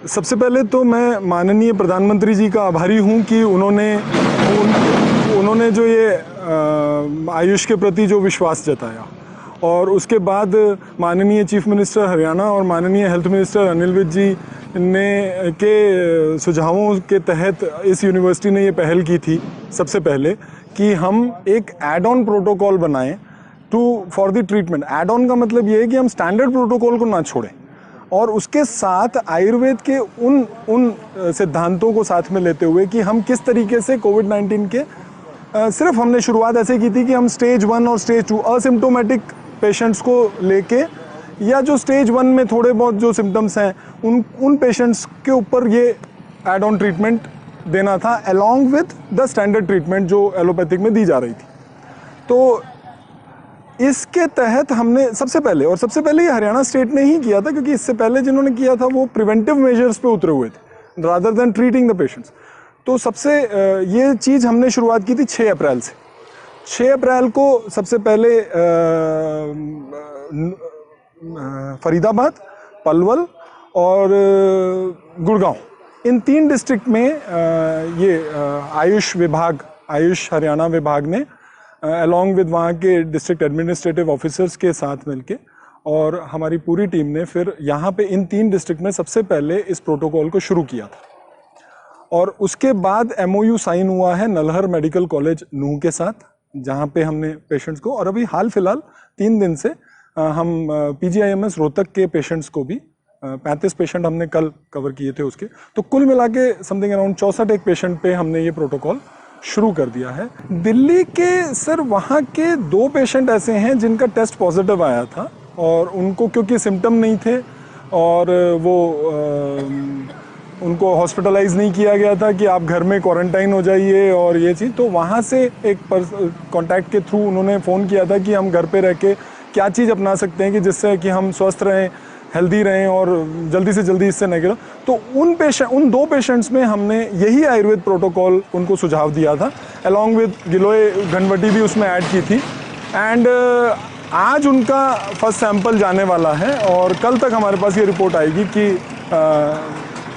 सबसे पहले तो मैं माननीय प्रधानमंत्री जी का आभारी हूं कि उन्होंने जो ये आयुष के प्रति जो विश्वास जताया, और उसके बाद माननीय चीफ मिनिस्टर हरियाणा और माननीय हेल्थ मिनिस्टर अनिल विज जी ने के सुझावों के तहत इस यूनिवर्सिटी ने ये पहल की थी सबसे पहले कि हम एक एड ऑन प्रोटोकॉल बनाएं for the treatment. Add on का मतलब ये है कि हम स्टैंडर्ड प्रोटोकॉल को ना छोड़ें और उसके साथ आयुर्वेद के उन सिद्धांतों को साथ में लेते हुए कि हम किस तरीके से कोविड-19 के सिर्फ हमने शुरुआत ऐसे की थी कि हम स्टेज 1 और स्टेज 2 असिम्प्टोमेटिक पेशेंट्स को लेके, या जो स्टेज 1 में थोड़े बहुत जो सिम्टम्स हैं उन पेशेंट्स के ऊपर ये एड ऑन ट्रीटमेंट देना था, along with the standard treatment जो एलोपैथिक में दी जा रही थी। तो इसके तहत हमने सबसे पहले ये हरियाणा स्टेट ने ही किया था, क्योंकि इससे पहले जिन्होंने किया था वो प्रिवेंटिव मेजर्स पे उतरे हुए थे rather than treating the patients. तो सबसे ये चीज़ हमने शुरुआत की थी 6 अप्रैल से। 6 अप्रैल को सबसे पहले फरीदाबाद, पलवल और गुड़गांव, इन 3 डिस्ट्रिक्ट में ये आयुष हरियाणा विभाग ने अलॉन्ग विद वहाँ के डिस्ट्रिक्ट एडमिनिस्ट्रेटिव ऑफिसर्स के साथ मिलके और हमारी पूरी टीम ने फिर यहाँ पे इन 3 डिस्ट्रिक्ट में सबसे पहले इस प्रोटोकॉल को शुरू किया था। और उसके बाद MOU साइन हुआ है नल्हर मेडिकल कॉलेज नूह के साथ, जहाँ पे हमने पेशेंट्स को, और अभी हाल फिलहाल 3 दिन से हम PGIMS रोहतक के पेशेंट्स को भी 35 पेशेंट हमने कल कवर किए थे उसके, तो कुल मिला के समथिंग अराउंड 64 एक पेशेंट पे हमने ये प्रोटोकॉल शुरू कर दिया है। दिल्ली के सर वहाँ के 2 पेशेंट ऐसे हैं जिनका टेस्ट पॉजिटिव आया था, और उनको क्योंकि सिम्टम नहीं थे और वो उनको हॉस्पिटलाइज नहीं किया गया था कि आप घर में क्वारंटाइन हो जाइए और ये चीज़, तो वहाँ से एक कॉन्टैक्ट के थ्रू उन्होंने फ़ोन किया था कि हम घर पे रह के क्या चीज़ अपना सकते हैं कि जिससे कि हम स्वस्थ रहें, हेल्दी रहें और जल्दी से जल्दी इससे निकलें। तो उन 2 पेशेंट्स में हमने यही आयुर्वेद प्रोटोकॉल उनको सुझाव दिया था, अलॉन्ग विद गिलोय घनवटी भी उसमें ऐड की थी। एंड आज उनका फर्स्ट सैंपल जाने वाला है और कल तक हमारे पास ये रिपोर्ट आएगी कि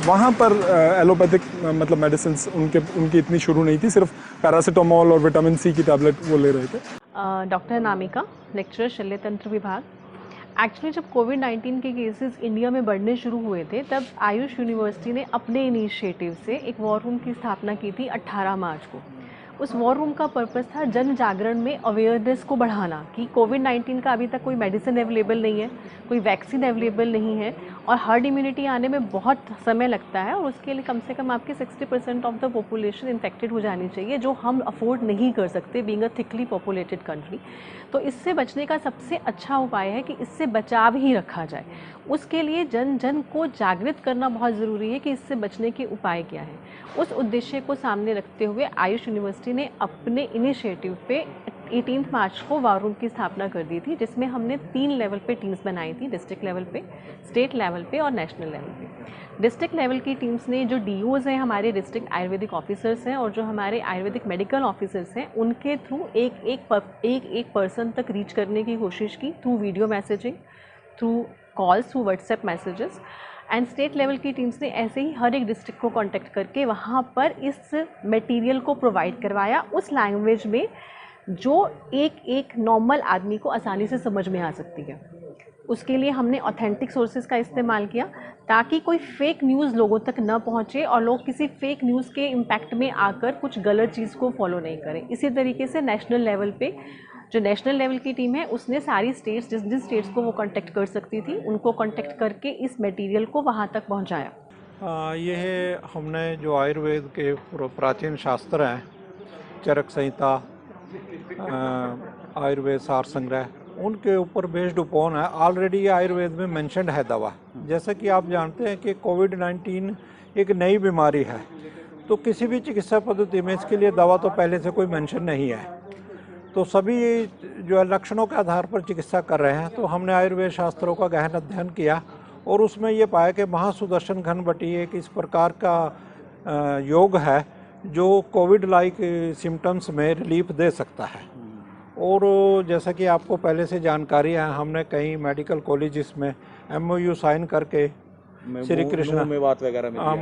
वहाँ पर एलोपैथिक मतलब मेडिसिन उनकी इतनी शुरू नहीं थी, सिर्फ पैरासीटामोल और विटामिन C की टैबलेट वो ले रहे थे। डॉक्टर नामिका, लेक्चरर शल्य तंत्र विभाग। एक्चुअली जब कोविड-19 के केसेस इंडिया में बढ़ने शुरू हुए थे, तब आयुष यूनिवर्सिटी ने अपने इनिशिएटिव से एक वॉर रूम की स्थापना की थी 18 मार्च को। उस वॉर रूम का पर्पस था जन जागरण में अवेयरनेस को बढ़ाना कि कोविड-19 का अभी तक कोई मेडिसिन अवेलेबल नहीं है, कोई वैक्सीन अवेलेबल नहीं है और हर्ड इम्यूनिटी आने में बहुत समय लगता है, और उसके लिए कम से कम आपकी 60% ऑफ द पॉपुलेशन इन्फेक्टेड हो जानी चाहिए, जो हम अफोर्ड नहीं कर सकते being a thickly populated country. तो इससे बचने का सबसे अच्छा उपाय है कि इससे बचाव ही रखा जाए। उसके लिए जन जन को जागृत करना बहुत ज़रूरी है कि इससे बचने के उपाय क्या हैं। उस उद्देश्य को सामने रखते हुए आयुष यूनिवर्सिटी ने अपने इनिशिएटिव पे 18 मार्च को वॉर रूम की स्थापना कर दी थी, जिसमें हमने 3 लेवल पे टीम्स बनाई थी, डिस्ट्रिक्ट लेवल पे, स्टेट लेवल पे और नेशनल लेवल पे। डिस्ट्रिक्ट लेवल की टीम्स ने जो DOs हैं, हमारे डिस्ट्रिक्ट आयुर्वेदिक ऑफिसर्स हैं, और जो हमारे आयुर्वेदिक मेडिकल ऑफिसर्स हैं, उनके थ्रू एक पर्सन तक रीच करने की कोशिश की, through video messaging, through calls, through WhatsApp messages. And state level की टीम्स ने ऐसे ही हर एक डिस्ट्रिक्ट को कांटेक्ट करके वहाँ पर इस मटेरियल को प्रोवाइड करवाया उस लैंग्वेज में जो एक नॉर्मल आदमी को आसानी से समझ में आ सकती है। उसके लिए हमने ऑथेंटिक सोर्सेज का इस्तेमाल किया ताकि कोई फेक न्यूज़ लोगों तक न पहुँचे और लोग किसी फेक न्यूज़ के इम्पैक्ट में आकर कुछ गलत चीज़ को फॉलो नहीं करें। इसी तरीके से नेशनल लेवल पे जो नेशनल लेवल की टीम है, उसने सारी स्टेट्स, जिन स्टेट्स को वो कांटेक्ट कर सकती थी, उनको कांटेक्ट करके इस मटेरियल को वहाँ तक पहुँचाया। यह हमने जो आयुर्वेद के प्राचीन शास्त्र हैं, चरक संहिता, आयुर्वेद सार संग्रह, उनके ऊपर बेस्ड उपॉन है। ऑलरेडी आयुर्वेद में मेंशन्ड है दवा। जैसा कि आप जानते हैं कि कोविड-19 एक नई बीमारी है, तो किसी भी चिकित्सा पद्धति में इसके लिए दवा तो पहले से कोई मेंशन नहीं है। तो सभी जो है लक्षणों के आधार पर चिकित्सा कर रहे हैं। तो हमने आयुर्वेद शास्त्रों का गहन अध्ययन किया और उसमें ये पाया कि महासुदर्शन घनवटी एक इस प्रकार का योग है जो कोविड लाइक सिम्टम्स में रिलीफ दे सकता है। और जैसा कि आपको पहले से जानकारी है, हमने कई मेडिकल कॉलेजेस में MOU साइन करके श्री कृष्ण मेवात वगैरह में दिया।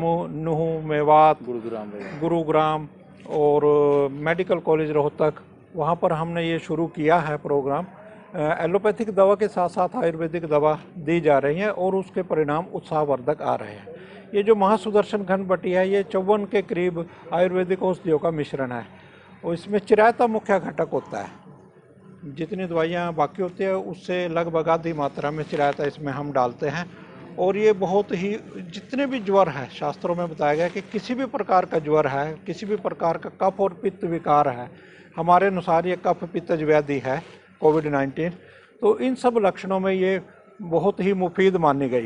नुह, मेवात, गुरुग्राम वगैरह। गुरुग्राम और मेडिकल कॉलेज रोहतक, वहाँ पर हमने ये शुरू किया है प्रोग्राम। एलोपैथिक दवा के साथ साथ आयुर्वेदिक दवा दी जा रही है और उसके परिणाम उत्साहवर्धक आ रहे हैं। ये जो महासुदर्शन घनबटी है, ये 54 के करीब आयुर्वेदिक औषधियों का मिश्रण है और इसमें चिरायता मुख्य घटक होता है। जितनी दवाइयाँ बाकी होती है उससे लगभग आधी मात्रा में चिरायता इसमें हम डालते हैं। और ये बहुत ही, जितने भी ज्वर है, शास्त्रों में बताया गया कि किसी भी प्रकार का ज्वर है, किसी भी प्रकार का कफ और पित्त विकार है, हमारे अनुसार ये कफ पित्तज व्याधि है कोविड-19, तो इन सब लक्षणों में ये बहुत ही मुफीद मानी गई।